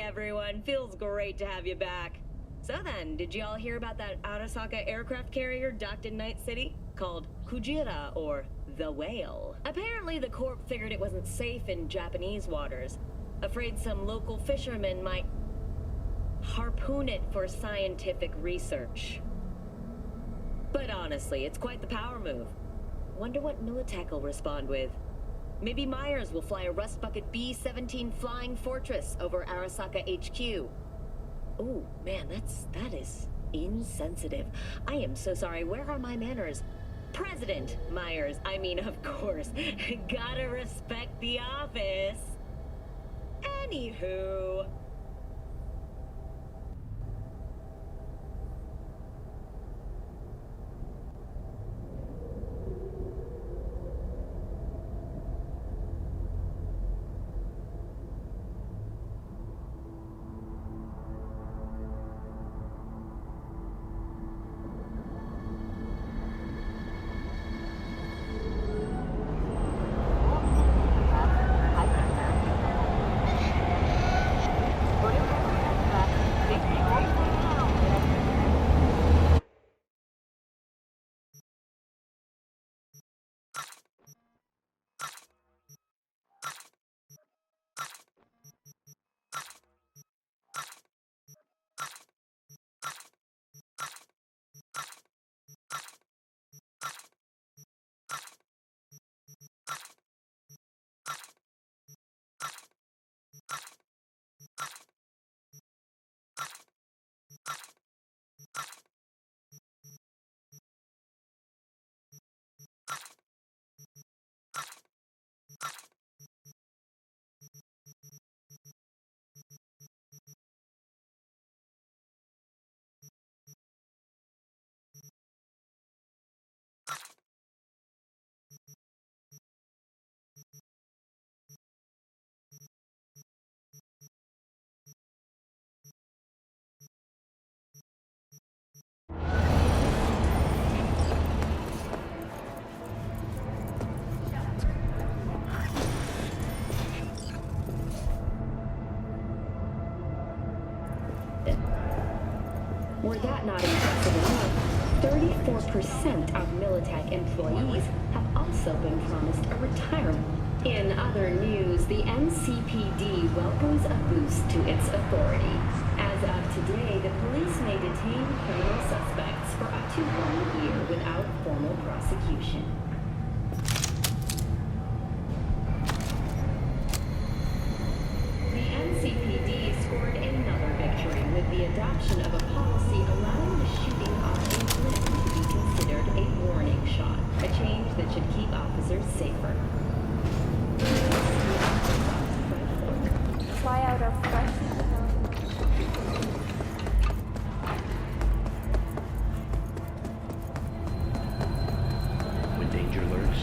everyone. Feels great to have you back. So then, did y'all hear about that Arasaka aircraft carrier docked in Night City? Called Kujira, or the Whale. Apparently the Corp figured it wasn't safe in Japanese waters. Afraid some local fishermen might harpoon it for scientific research. But honestly, it's quite the power move. Wonder what Militech will respond with. Maybe Myers will fly a Rust Bucket B-17 Flying Fortress over Arasaka HQ. Ooh, man, that is insensitive. I am so sorry. Where are my manners? President Myers, I mean, of course. Gotta respect the office. Anywho... Were that not impressive enough, 34% of Militech employees have also been promised a retirement. In other news, the NCPD welcomes a boost to its authority. As of today, the police may detain criminal suspects for up to 1 year without formal prosecution. The NCPD scored another victory with the adoption of a policy allowing the shooting off a limb to be considered a warning shot, a change that should keep officers safer. Try out our fresh When danger lurks,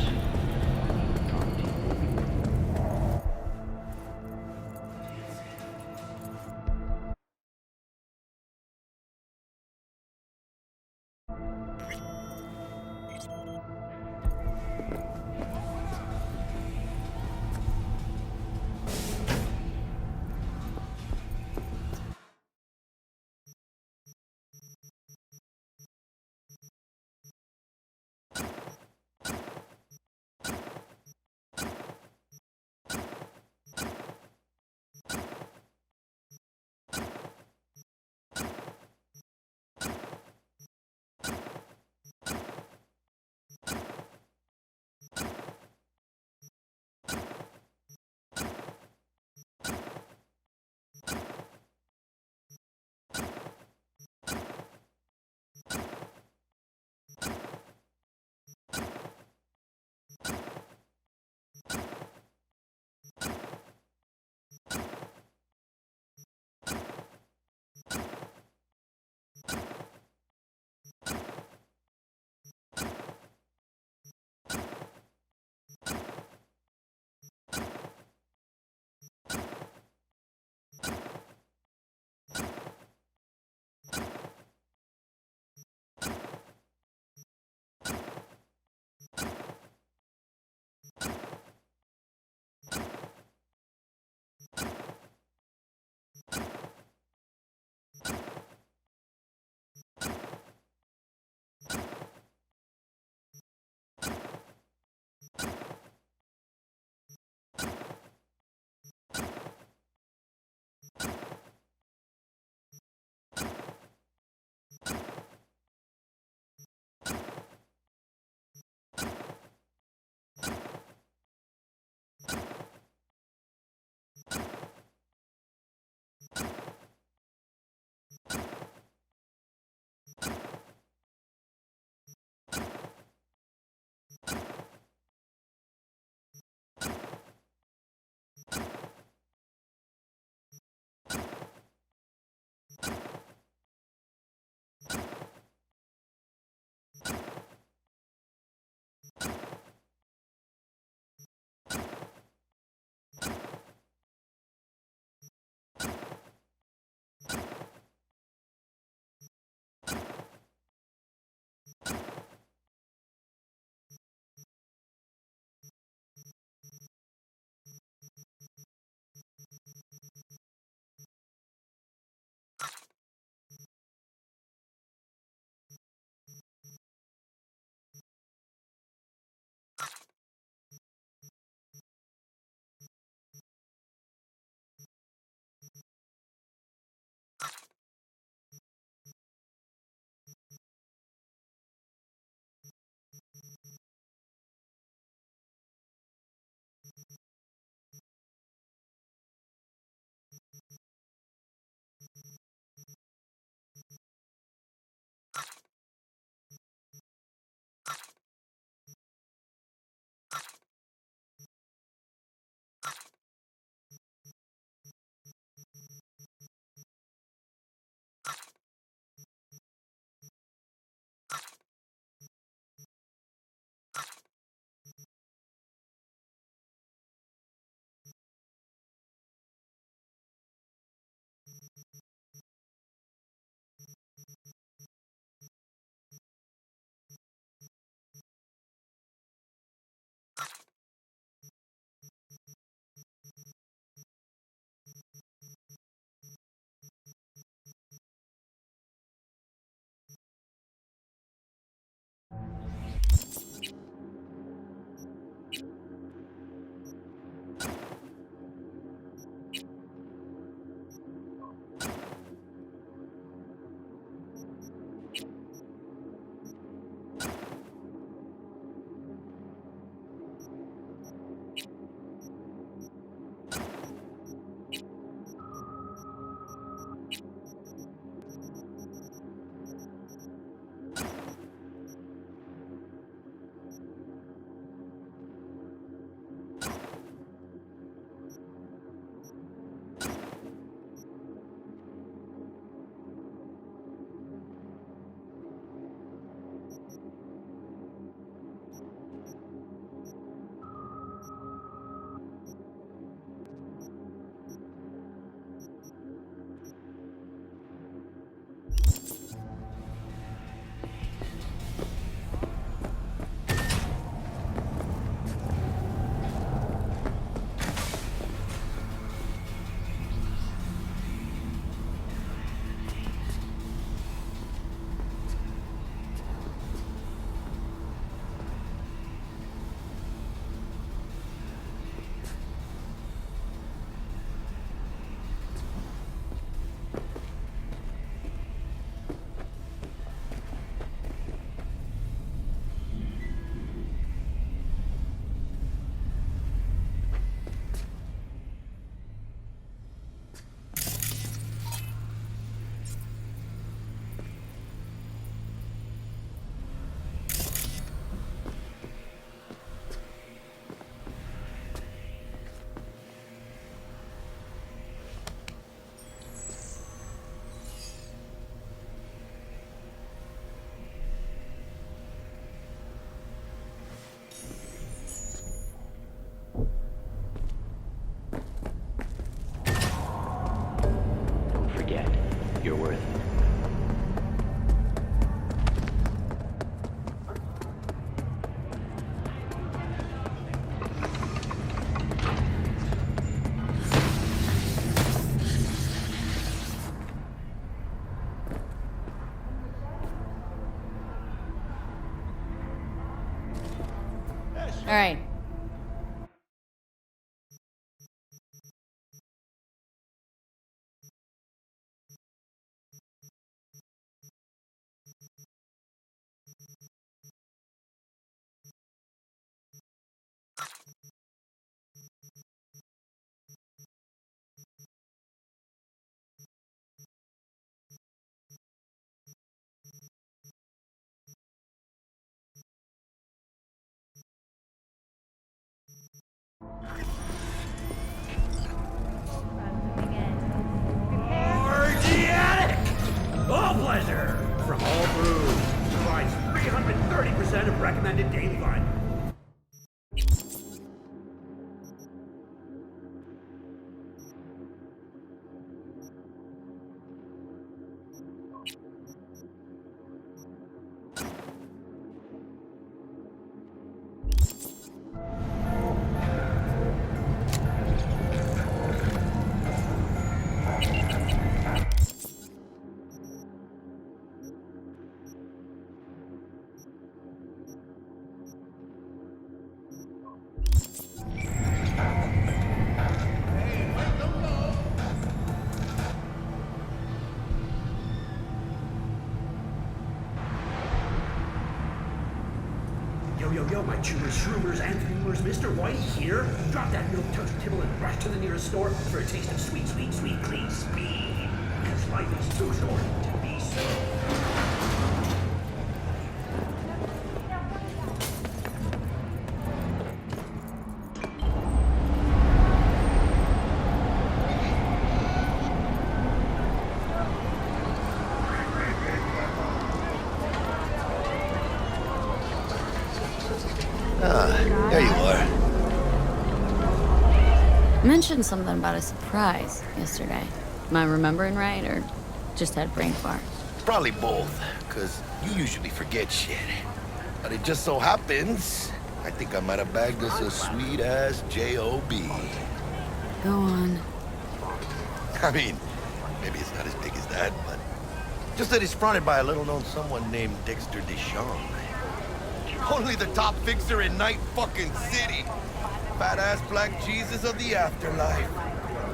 You're worth it. All right. All pleasure from all brews. Provides 330% of recommended daily volume. Yo, my chewers, shroomers, and fumers, Mr. White here. Drop that milk toast kibble and rush to the nearest store for a taste of sweet, sweet, sweet, clean speed. Because life is too short to be so. There you are. Mentioned something about a surprise yesterday. Am I remembering right, or just had brain fart? Probably both, because you usually forget shit. But it just so happens, I think I might have bagged us a sweet-ass J.O.B. Go on. I mean, maybe it's not as big as that, but just that it's fronted by a little-known someone named Dexter Deshawn. Only the top fixer in Night fucking City. Fat-ass black Jesus of the afterlife.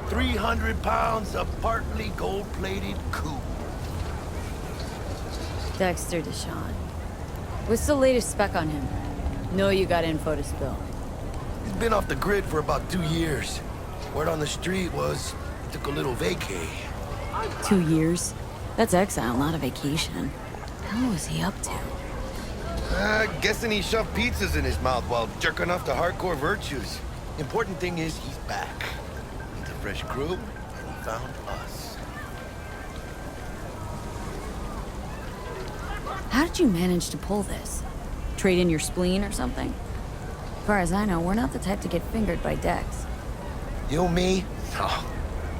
300 pounds of partly gold-plated cool. Dexter Deshawn. What's the latest spec on him? Know you got info to spill. He's been off the grid for about 2 years. Word on the street was he took a little vacay. 2 years? That's exile, not a vacation. How was he up to? Guessing he shoved pizzas in his mouth while jerking off to hardcore virtues. Important thing is he's back. He's a fresh crew, and he found us. How did you manage to pull this? Trade in your spleen or something? As far as I know, we're not the type to get fingered by Dex. You, me? No.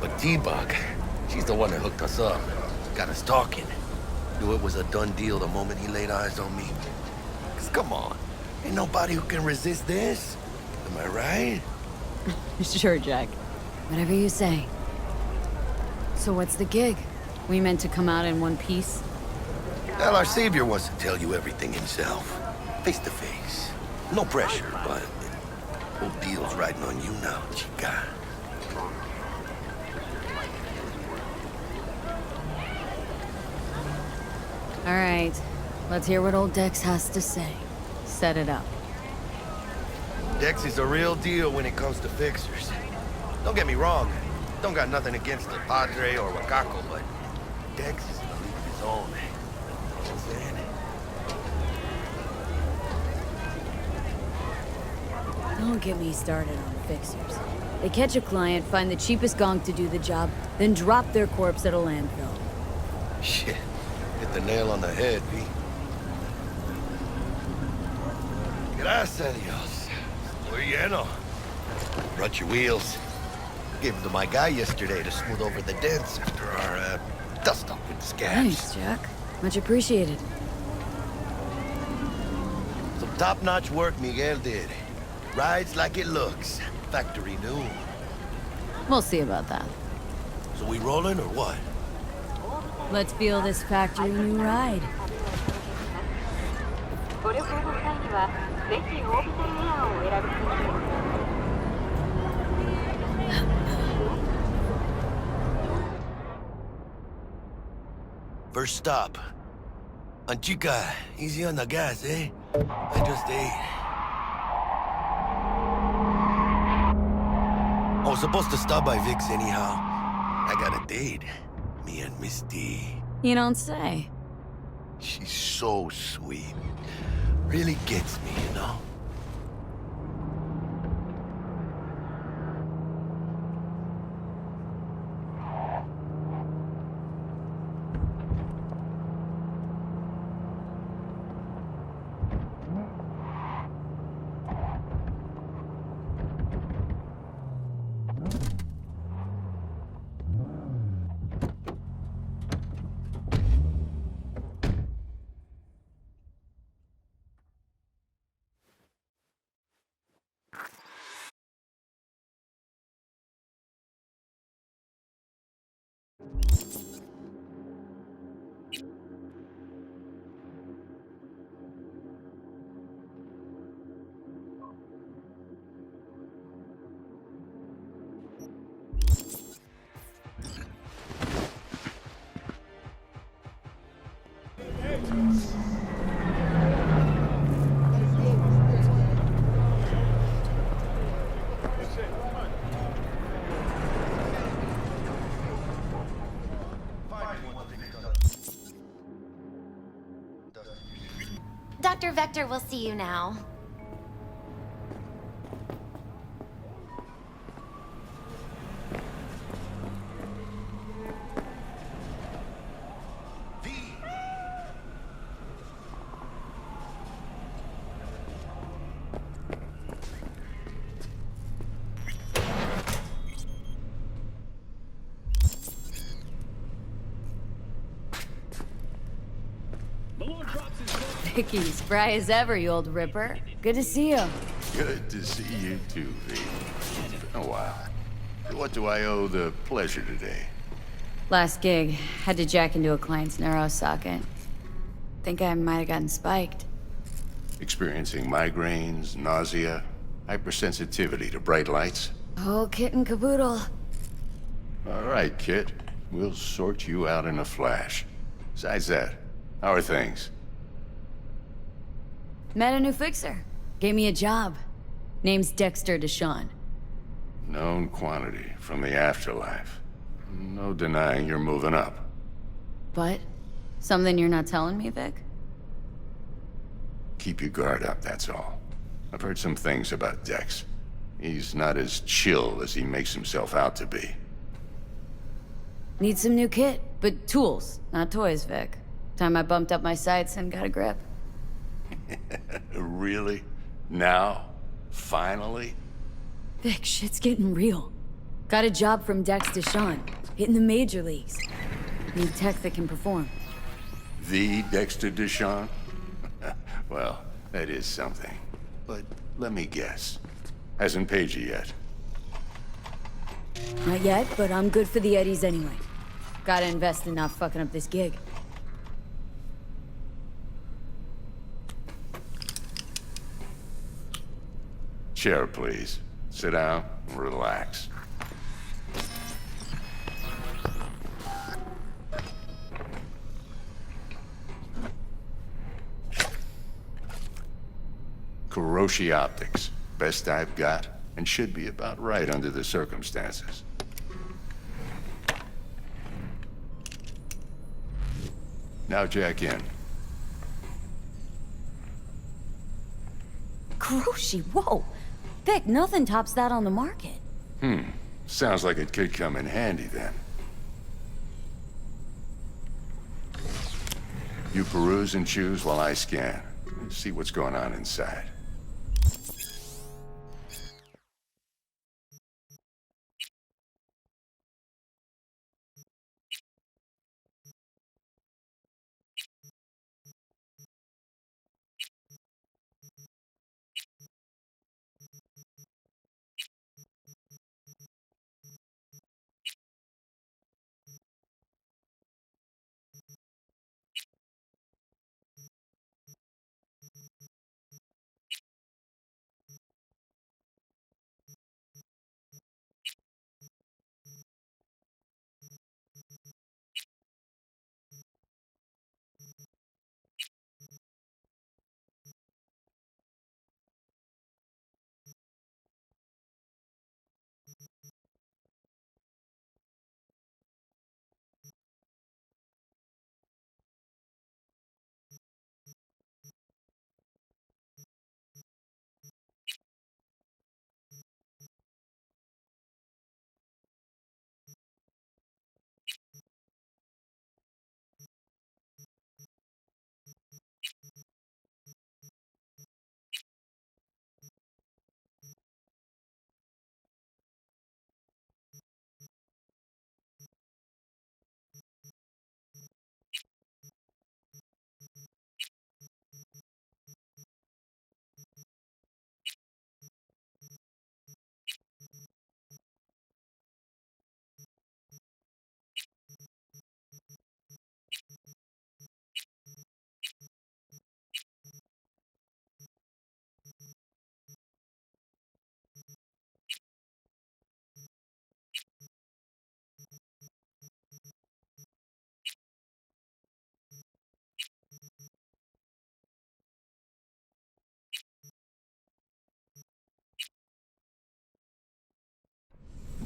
But T-Bug, she's the one that hooked us up. Got us talking. Knew it was a done deal the moment he laid eyes on me. 'Cause come on, ain't nobody who can resist this. Am I right? Sure, Jack. Whatever you say. So what's the gig? We meant to come out in one piece? Well, our savior wants to tell you everything himself. Face to face. No pressure, but whole deal's riding on you now, chica. All right. Let's hear what old Dex has to say. Set it up. Dex is a real deal when it comes to fixers. Don't get me wrong. Don't got nothing against the Padre or Wakako, but Dex is in a league of his own. You know what I'm saying? Don't get me started on fixers. They catch a client, find the cheapest gong to do the job, then drop their corpse at a landfill. Shit. Hit the nail on the head, V. Gracias a Dios. Muy lleno. Brought your wheels. Gave them to my guy yesterday to smooth over the dents after our, dust-up with the scabs. Thanks, Jack. Much appreciated. Some top-notch work Miguel did. Rides like it looks. Factory new. We'll see about that. So we rolling or what? Let's feel this factory new ride. ご旅行の際にはぜひオービタルエアーをお選びください。 First stop. Anchica, easy on the gas, eh? I just ate. I was supposed to stop by Vic's anyhow. I got a date. Me and Misty. You don't say. She's so sweet. Really gets me, you know? Dr. Vector will see you now. Vicky, spry as ever, you old ripper. Good to see you. Good to see you too, V. It's been a while. What do I owe the pleasure today? Last gig, had to jack into a client's neuro socket. Think I might have gotten spiked. Experiencing migraines, nausea, hypersensitivity to bright lights? Oh, kit and caboodle. All right, kid. We'll sort you out in a flash. Besides that, how are things? Met a new fixer. Gave me a job. Name's Dexter Deshawn. Known quantity from the afterlife. No denying you're moving up. But? Something you're not telling me, Vic? Keep your guard up, that's all. I've heard some things about Dex. He's not as chill as he makes himself out to be. Need some new kit, but tools, not toys, Vic. Time I bumped up my sights and got a grip. Really? Now? Finally? Vic, shit's getting real. Got a job from Dex Deshawn, hitting the major leagues. Need tech that can perform. The Dexter Deshawn? Well, that is something. But let me guess. Hasn't paid you yet. Not yet, but I'm good for the Eddies anyway. Gotta invest in not fucking up this gig. Chair, please. Sit down and relax. Kuroshi Optics. Best I've got, and should be about right under the circumstances. Now jack in. Kuroshi, whoa! Vic, nothing tops that on the market. Sounds like it could come in handy then. You peruse and choose while I scan. See what's going on inside.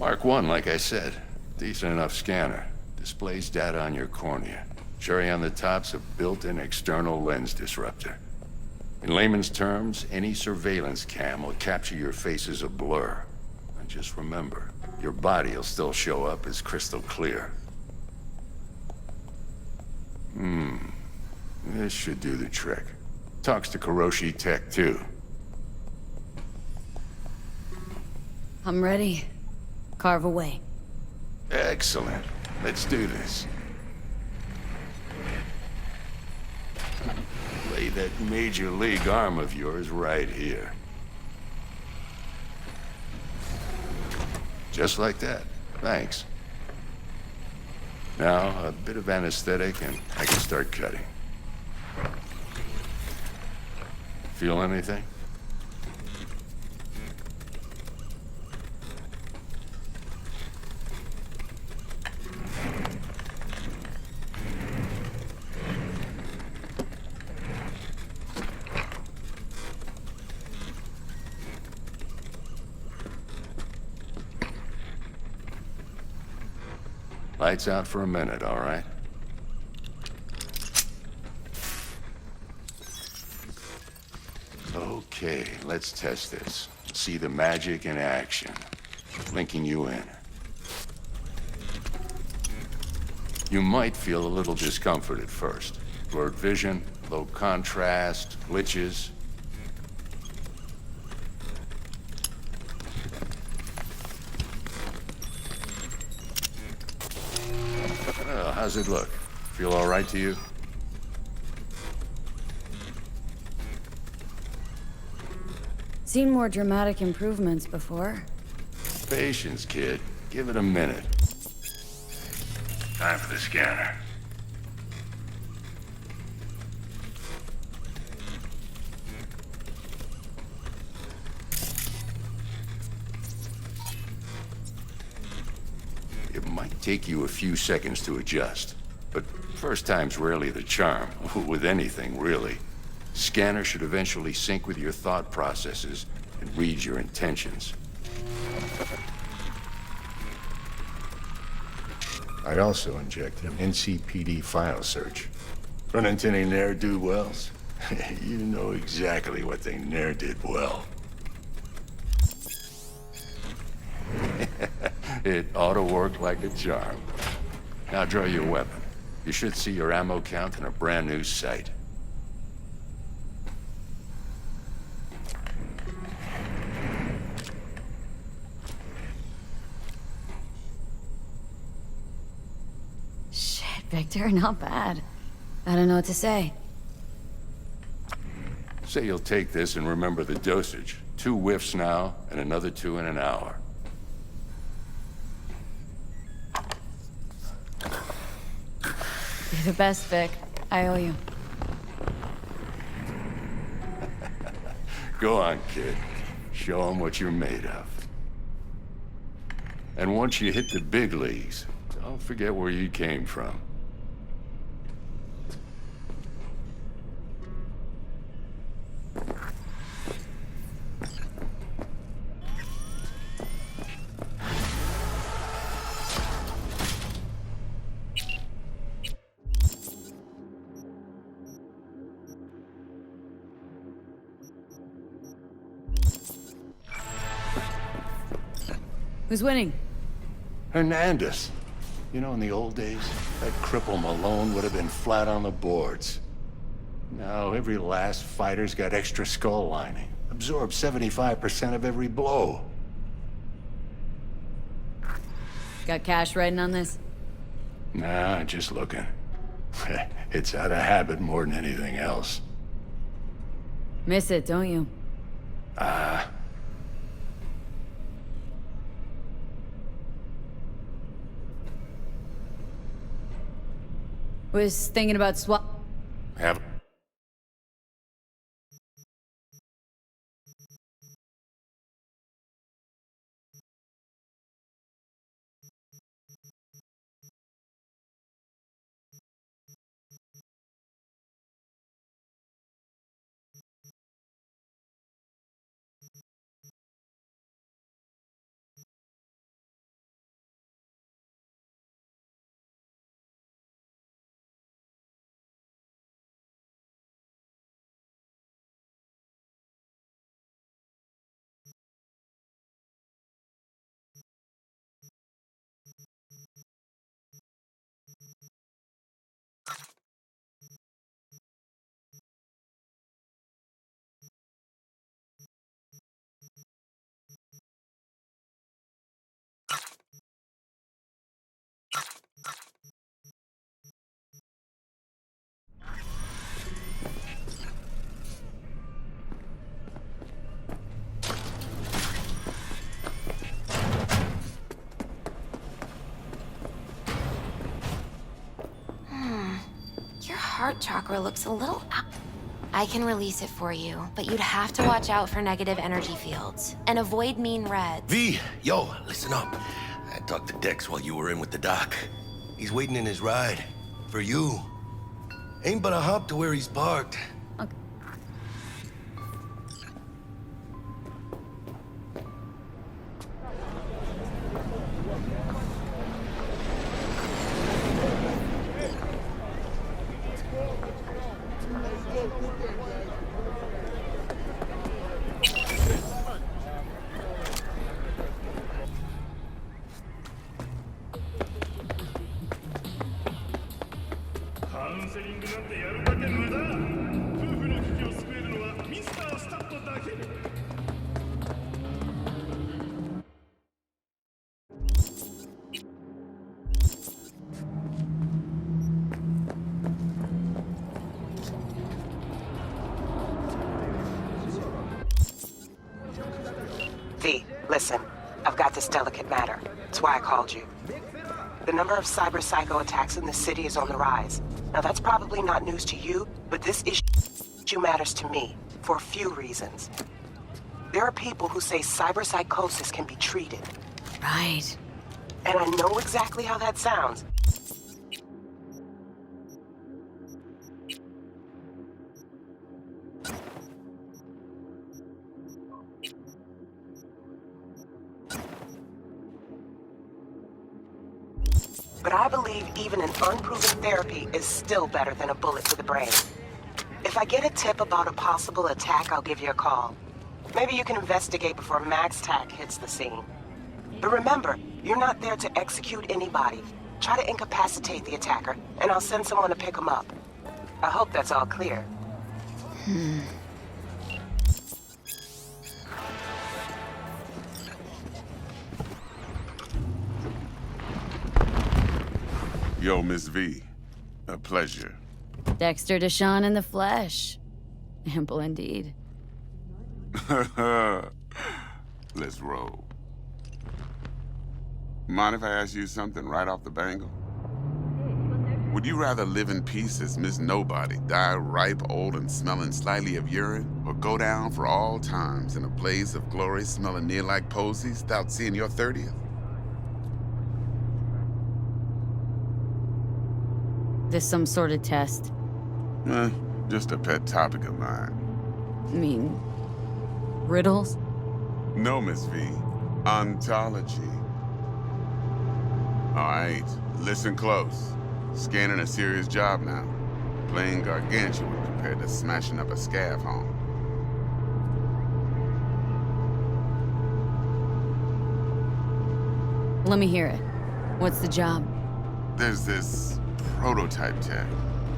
Mark 1, like I said. Decent enough scanner. Displays data on your cornea. Cherry on the top's a built-in external lens disruptor. In layman's terms, any surveillance cam will capture your face as a blur. And just remember, your body will still show up as crystal clear. This should do the trick. Talks to Kuroshi Tech, too. I'm ready. Carve away. Excellent. Let's do this. Lay that major league arm of yours right here. Just like that. Thanks. Now, a bit of anesthetic and I can start cutting. Feel anything? Lights out for a minute, all right? Okay, let's test this. See the magic in action. Linking you in. You might feel a little discomfort at first. Blurred vision, low contrast, glitches. Well, how's it look? Feel all right to you? Seen more dramatic improvements before. Patience, kid. Give it a minute. Time for the scanner. It might take you a few seconds to adjust, but first time's rarely the charm, with anything, really. Scanner should eventually sync with your thought processes and read your intentions. I'd also inject an NCPD file search. Run into any ne'er-do-wells? You know exactly what they ne'er did well. It ought to work like a charm. Now draw your weapon. You should see your ammo count in a brand new sight. Shit, Victor, not bad. I don't know what to say. Say you'll take this and remember the dosage. 2 whiffs now, and another 2 in an hour. You're the best, Vic. I owe you. Go on, kid. Show 'em what you're made of. And once you hit the big leagues, don't forget where you came from. Who's winning? Hernandez. You know, in the old days, that cripple Malone would have been flat on the boards. Now, every last fighter's got extra skull lining. Absorbs 75% of every blow. Got cash riding on this? Nah, just looking. It's out of habit more than anything else. Miss it, don't you? Was thinking about Have... Your heart chakra looks a little out. I can release it for you, but you'd have to watch out for negative energy fields and avoid mean reds. V, yo, listen up. I talked to Dex while you were in with the doc. He's waiting in his ride. For you. Ain't but a hop to where he's parked. Okay. ンセリングなんてやるだけ無駄。夫婦の危機を救えるのはミスター・スタッドだけ。V, listen. I've got this delicate matter. That's why I called you. The number of cyber psycho attacks in the city is on the rise. Now that's probably not news to you, but this issue matters to me for a few reasons. There are people who say cyber psychosis can be treated. Right. And I know exactly how that sounds. But I believe even an unproven therapy is still better than a bullet to the brain. If I get a tip about a possible attack, I'll give you a call. Maybe you can investigate before Max Tack hits the scene. But remember, you're not there to execute anybody. Try to incapacitate the attacker, and I'll send someone to pick him up. I hope that's all clear. Yo, Miss V. A pleasure. Dexter Deshawn in the flesh. Ample indeed. Let's roll. Mind if I ask you something right off the bangle? Would you rather live in peace as Miss Nobody, die ripe, old, and smelling slightly of urine, or go down for all times in a blaze of glory smelling near like posies without seeing your 30th? This some sort of test? Just a pet topic of mine. I mean, riddles? No, Miss V. Ontology. All right, listen close. Scanning a serious job now. Playing gargantuan compared to smashing up a scav home. Let me hear it. What's the job? There's this prototype tech.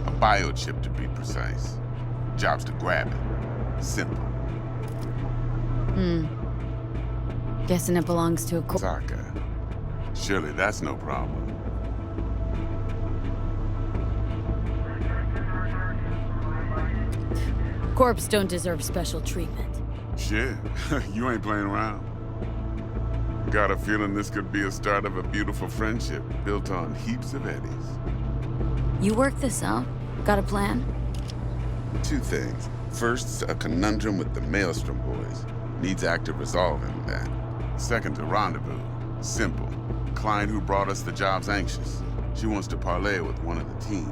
A biochip, to be precise. Job's to grab it. Simple. Guessing it belongs to a Saka. Surely that's no problem. Corps don't deserve special treatment. Shit, you ain't playing around. Got a feeling this could be a start of a beautiful friendship built on heaps of eddies. You work this out? Got a plan? Two things. First, a conundrum with the Maelstrom boys. Needs active resolving that. Second, a rendezvous. Simple. Client who brought us the job's anxious. She wants to parlay with one of the team.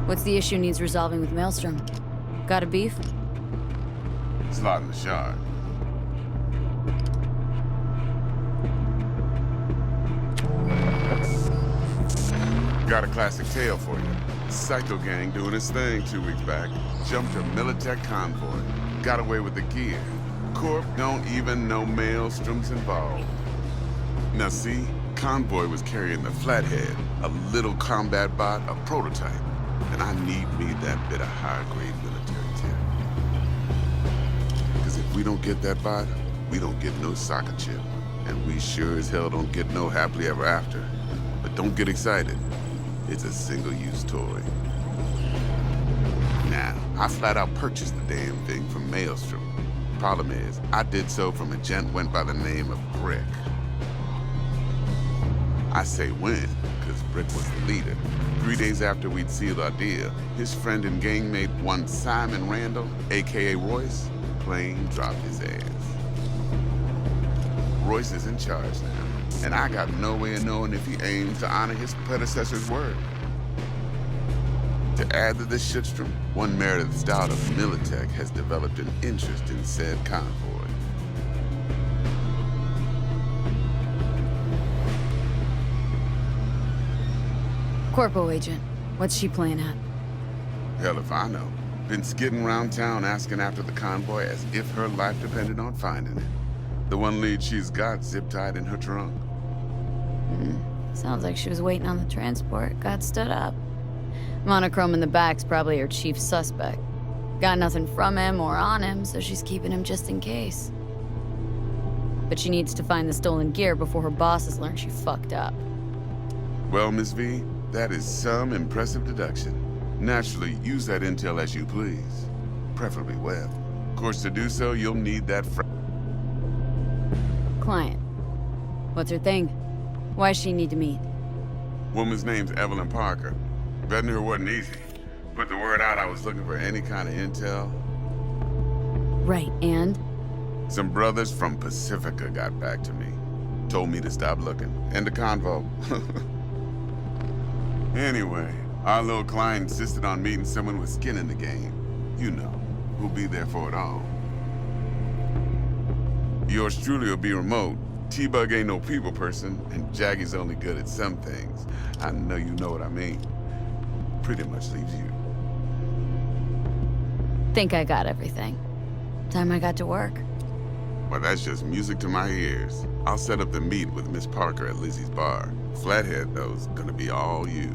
What's the issue needs resolving with Maelstrom? Got a beef? Slot in the shard. Got a classic tale for you. Psycho gang doing its thing 2 weeks back. Jumped a Militech convoy. Got away with the gear. Corp don't even know Maelstrom's involved. Now see, convoy was carrying the Flathead, a little combat bot, a prototype. And I need me that bit of high-grade military tech. Because if we don't get that bot, we don't get no soccer chip. And we sure as hell don't get no happily ever after. But don't get excited. It's a single-use toy. Now, I flat out purchased the damn thing from Maelstrom. Problem is, I did so from a gent went by the name of Brick. I say when, because Brick was the leader. 3 days after we'd sealed our deal, his friend and gangmate, one Simon Randall, aka Royce, plain dropped his ass. Royce is in charge now, and I got no way of knowing if he aims to honor his predecessor's word. To add to this shitstrom, one Meredith Stout of Militech has developed an interest in said convoy. Corpo agent. What's she playing at? Hell if I know. Been skidding around town asking after the convoy as if her life depended on finding it. The one lead she's got zip-tied in her trunk. Sounds like she was waiting on the transport, got stood up. Monochrome in the back's probably her chief suspect. Got nothing from him or on him, so she's keeping him just in case. But she needs to find the stolen gear before her bosses learn she fucked up. Well, Miss V, that is some impressive deduction. Naturally, use that intel as you please. Preferably web. Of course, to do so, you'll need that Client. What's her thing? Why does she need to meet? woman's name's Evelyn Parker. Vetting her wasn't easy. Put the word out I was looking for any kind of intel. Right, and? Some brothers from Pacifica got back to me. Told me to stop looking. End the convo. Anyway, our little client insisted on meeting someone with skin in the game. You know, who'll be there for it all. Yours truly will be remote. T-Bug ain't no people person, and Jaggie's only good at some things. I know you know what I mean. Pretty much leaves you. Think I got everything. Time I got to work. Well, that's just music to my ears. I'll set up the meet with Miss Parker at Lizzie's bar. Flathead, though's gonna be all you.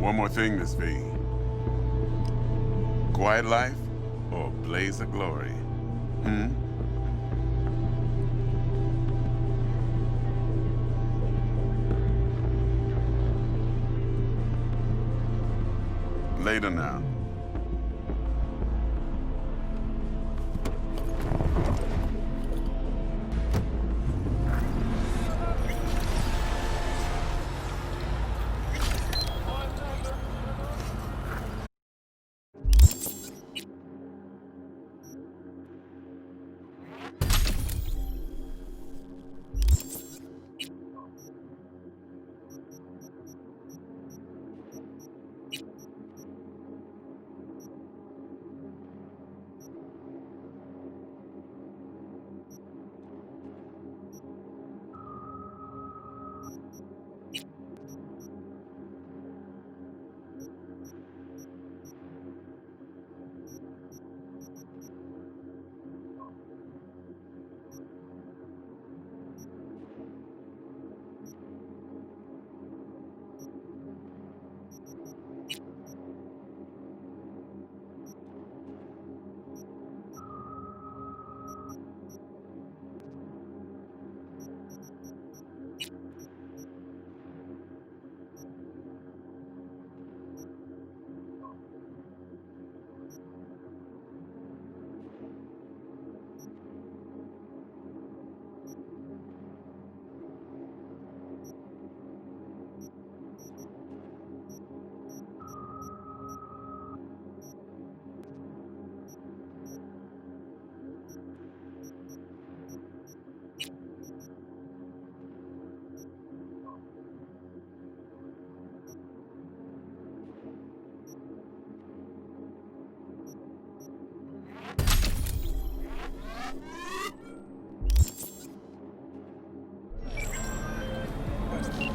One more thing, Miss V. Quiet life or blaze of glory? Later now.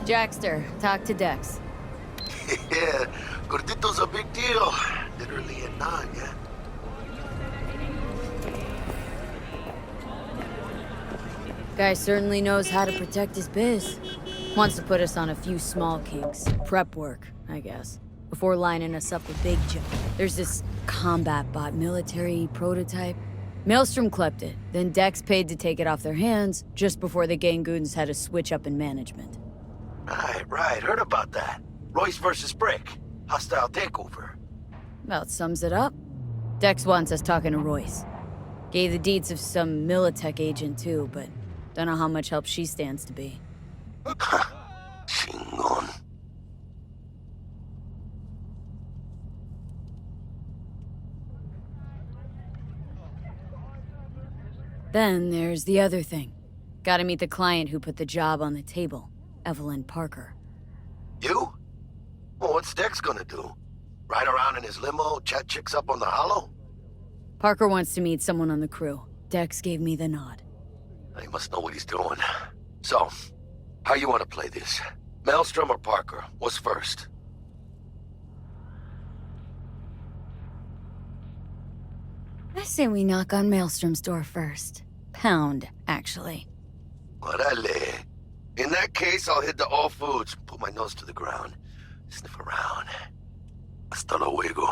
Jackster, talk to Dex. Yeah, Gordito's a big deal. Literally a nine, yeah? Guy certainly knows how to protect his biz. Wants to put us on a few small kinks. Prep work, I guess. Before lining us up with Big Joe. There's this combat bot military prototype. Maelstrom clept it, then Dex paid to take it off their hands just before the Gangoons had a switch up in management. Right. Heard about that. Royce versus Brick. Hostile takeover. About sums it up. Dex wants us talking to Royce. Gave the deeds of some Militech agent too, but don't know how much help she stands to be. Chingon. Then there's the other thing. Gotta meet the client who put the job on the table, Evelyn Parker. You? Well, what's Dex gonna do? Ride around in his limo, chat chicks up on the hollow? Parker wants to meet someone on the crew. Dex gave me the nod. He must know what he's doing. So, how you want to play this? Maelstrom or Parker? What's first? I say we knock on Maelstrom's door first. Pound, actually. Orale. In that case, I'll hit the All Foods, put my nose to the ground, sniff around. Hasta luego.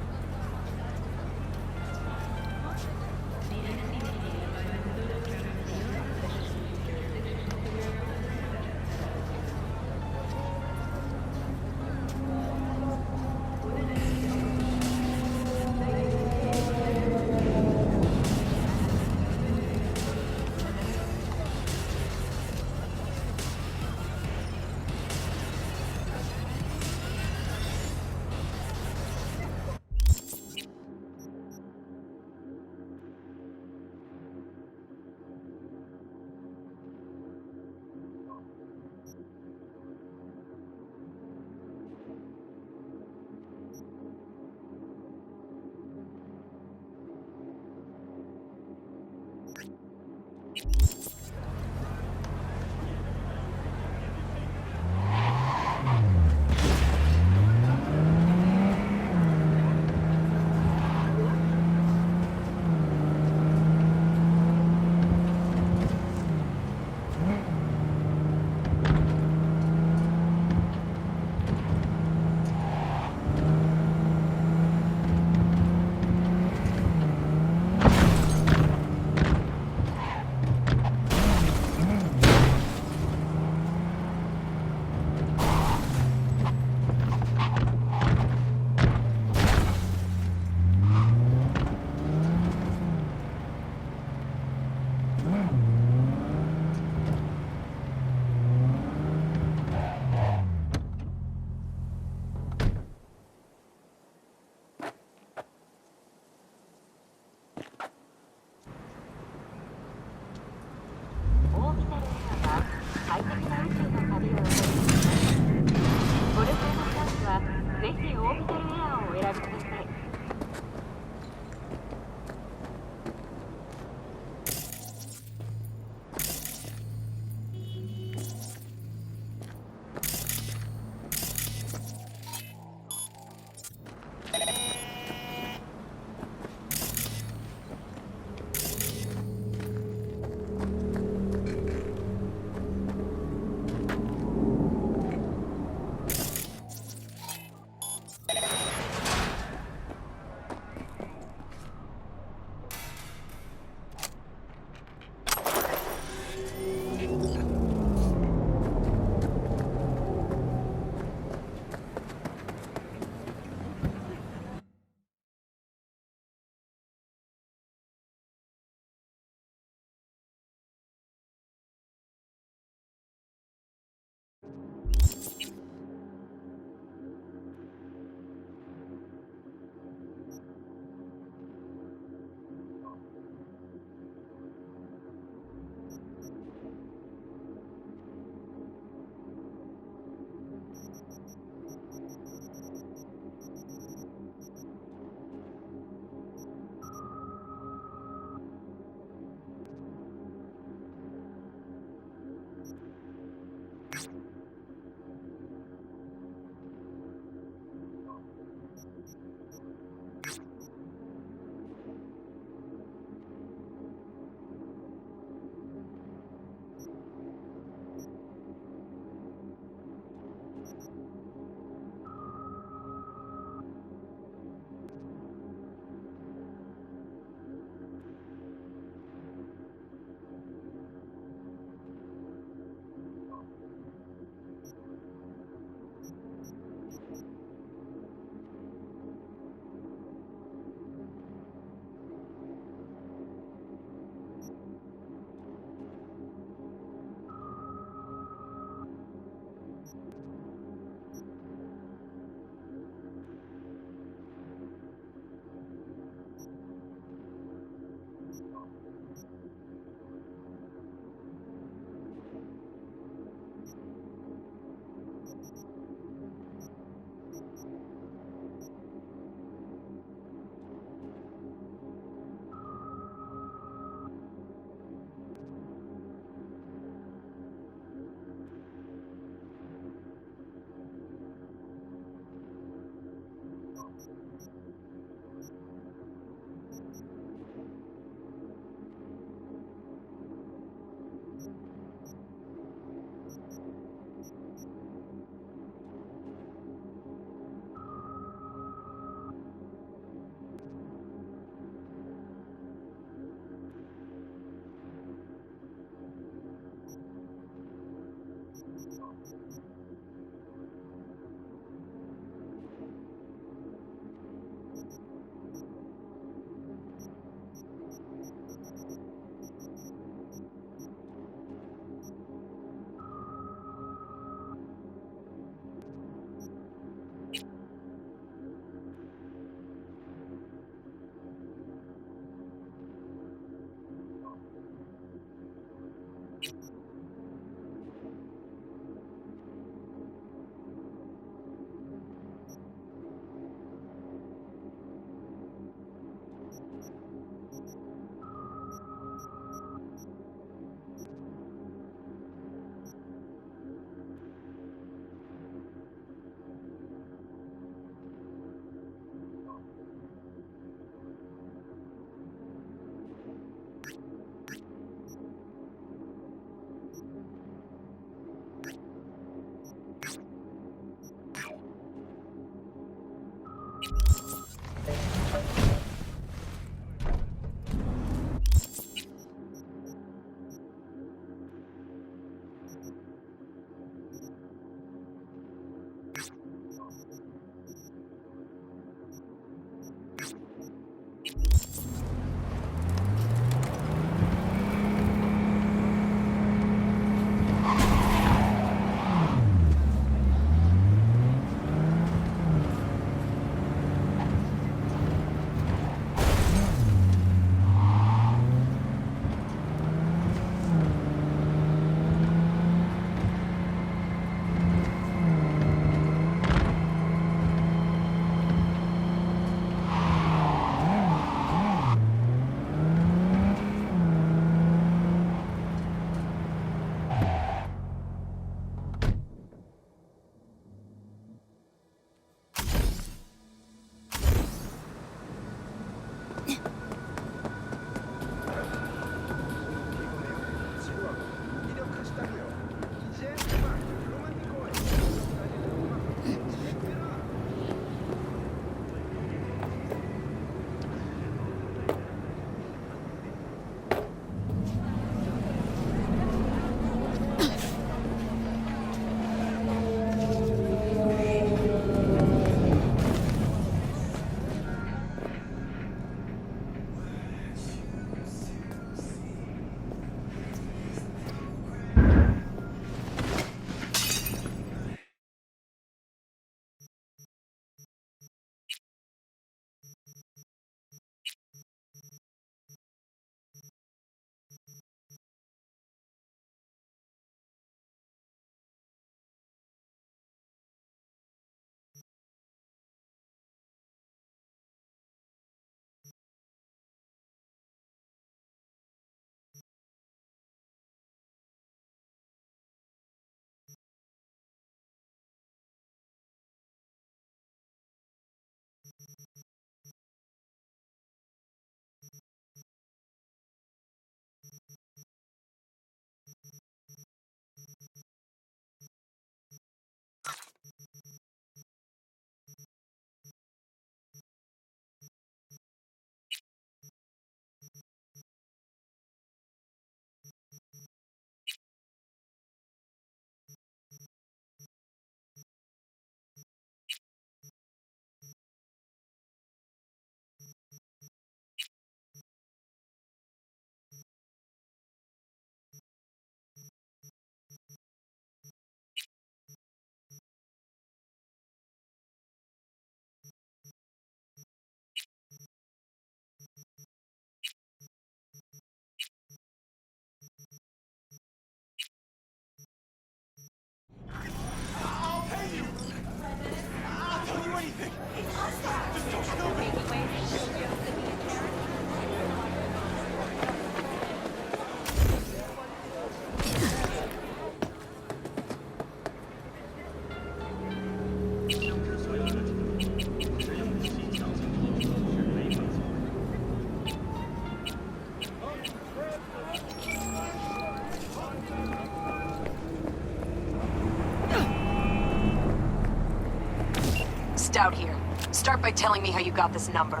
Out here. Start by telling me how you got this number.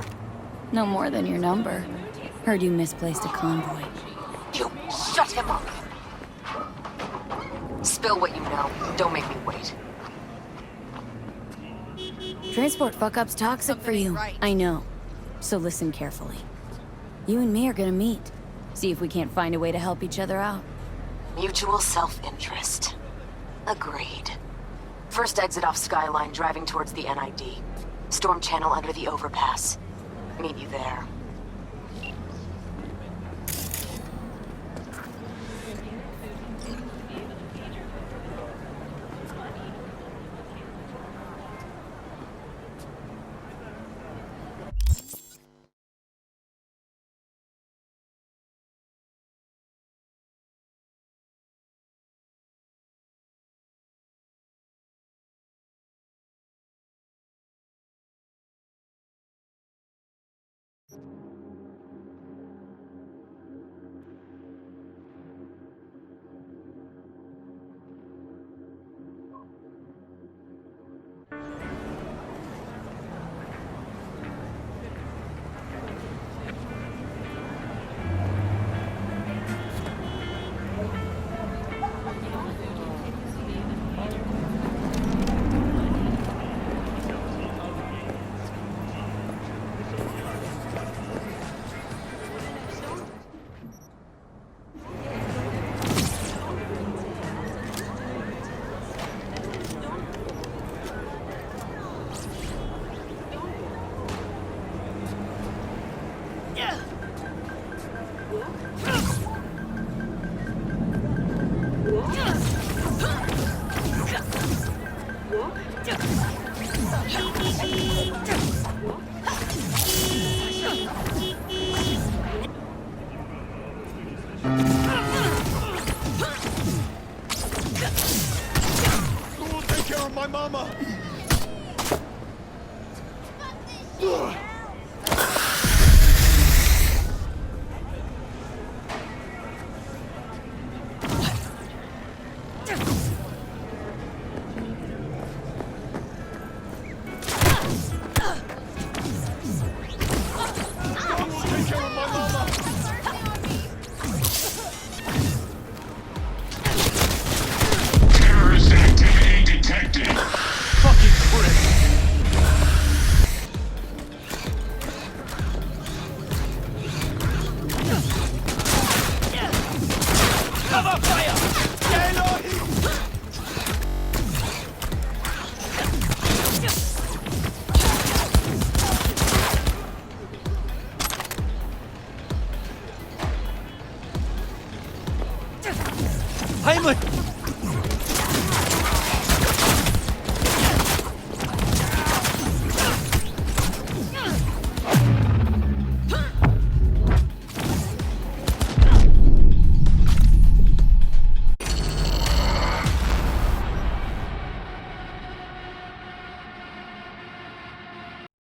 No more than your number. Heard you misplaced a convoy. You shut him up. Spill what you know. Don't make me wait. Transport fuck-up's toxic for you. I know. So listen carefully. You and me are gonna meet. See if we can't find a way to help each other out. Mutual self-interest. Agreed. First exit off Skyline, driving towards the NID. Storm channel under the overpass. Meet you there.